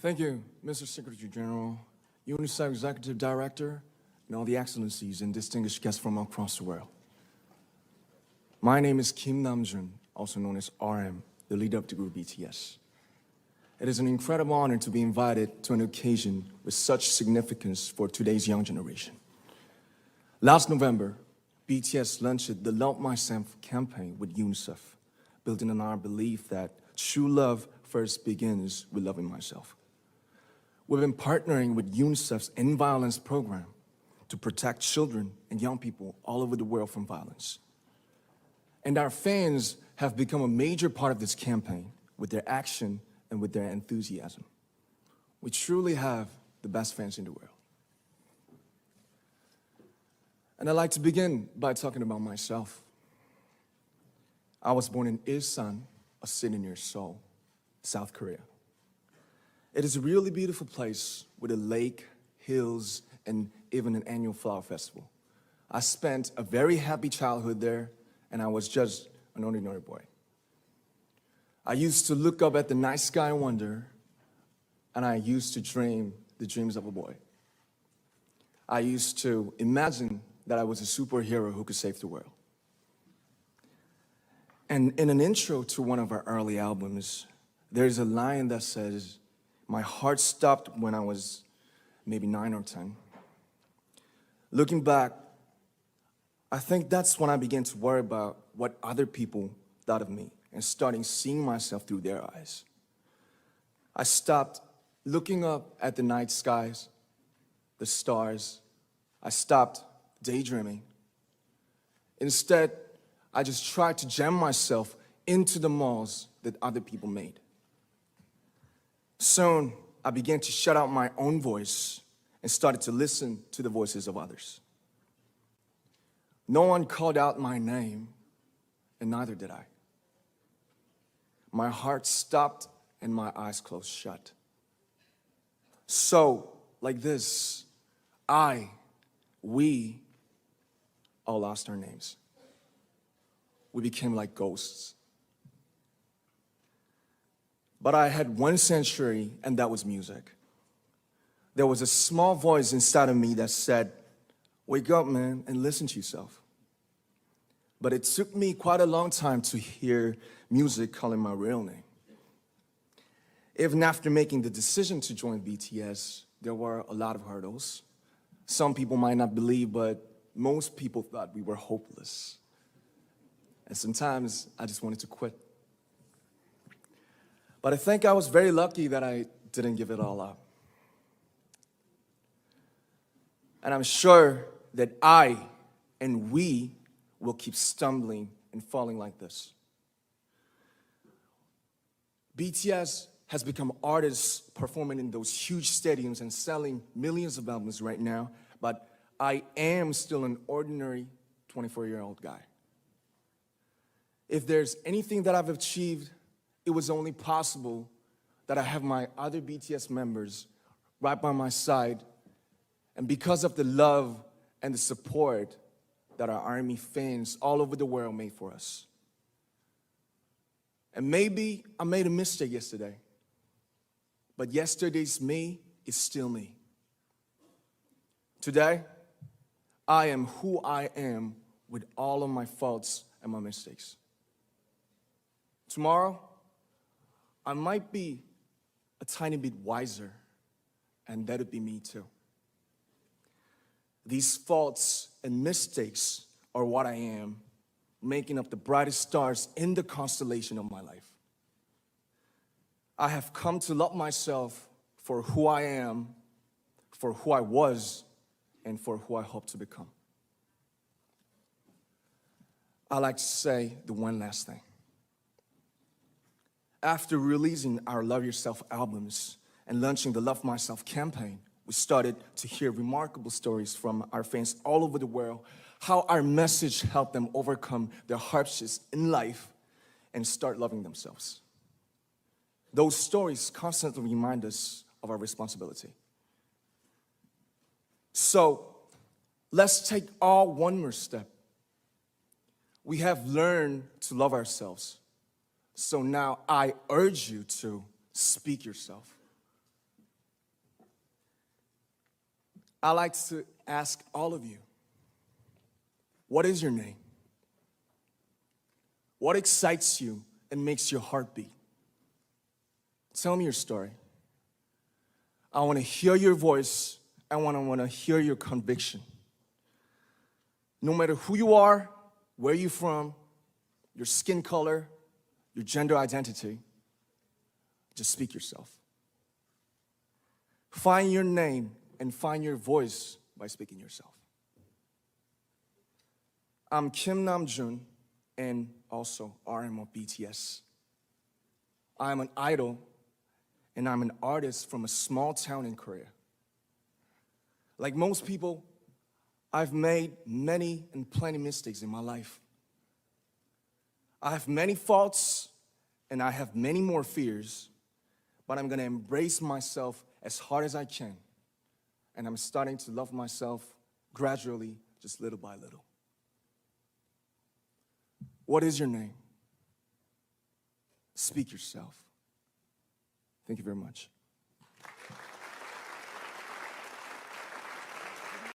Thank you, Mr. Secretary General, UNICEF Executive Director, and all the excellencies and distinguished guests from across the world. My name is Kim Namjoon, also known as RM, the leader of the group BTS. It is an incredible honor to be invited to an occasion with such significance for today's young generation. Last November, BTS launched the Love Myself campaign with UNICEF, building on our belief that true love first begins with loving myself. We've been partnering with UNICEF's End Violence program to protect children and young people all over the world from violence. And our fans have become a major part of this campaign with their action and with their enthusiasm. We truly have the best fans in the world. And I'd like to begin by talking about myself. I was born in Ilsan, a city near Seoul, South Korea. It is a really beautiful place with a lake, hills, and even an annual flower festival. I spent a very happy childhood there, and I was just an ordinary boy. I used to look up at the night sky and wonder, and I used to dream the dreams of a boy. I used to imagine that I was a superhero who could save the world. And in an intro to one of our early albums, there's a line that says, "My heart stopped when I was maybe 9 or 10. Looking back, I think that's when I began to worry about what other people thought of me and starting seeing myself through their eyes. I stopped looking up at the night skies, the stars. I stopped daydreaming. Instead, I just tried to jam myself into the malls that other people made. Soon, I began to shut out my own voice and started to listen to the voices of others. No one called out my name, and neither did I. My heart stopped and my eyes closed shut. So, like this, we all lost our names. We became like ghosts. But I had one sanctuary, and that was music. There was a small voice inside of me that said, "Wake up, man, and listen to yourself." But it took me quite a long time to hear music calling my real name. Even after making the decision to join BTS, there were a lot of hurdles. Some people might not believe, but most people thought we were hopeless. And sometimes I just wanted to quit. But I think I was very lucky that I didn't give it all up. And I'm sure that I and we will keep stumbling and falling like this. BTS has become artists performing in those huge stadiums and selling millions of albums right now, but I am still an ordinary 24-year-old guy. If there's anything that I've achieved, it was only possible that I have my other BTS members right by my side, and because of the love and the support that our ARMY fans all over the world made for us. And maybe I made a mistake yesterday, but yesterday's me is still me. Today, I am who I am with all of my faults and my mistakes. Tomorrow, I might be a tiny bit wiser, and that would be me too. These faults and mistakes are what I am, making up the brightest stars in the constellation of my life. I have come to love myself for who I am, for who I was, and for who I hope to become. I like to say the one last thing. After releasing our Love Yourself albums and launching the Love Myself campaign, we started to hear remarkable stories from our fans all over the world, how our message helped them overcome their hardships in life and start loving themselves. Those stories constantly remind us of our responsibility. So, let's take all one more step. We have learned to love ourselves. So now I urge you to speak yourself. I like to ask all of you, what is your name? What excites you and makes your heart beat? Tell me your story. I want to hear your voice. I want to hear your conviction. No matter who you are, where you're from, your skin color, your gender identity, just speak yourself. Find your name and find your voice by speaking yourself. I'm Kim Namjoon and also RM of BTS. I'm an idol and I'm an artist from a small town in Korea. Like most people, I've made many and plenty mistakes in my life. I have many faults and I have many more fears, but I'm gonna embrace myself as hard as I can. And I'm starting to love myself gradually, just little by little. What is your name? Speak yourself. Thank you very much.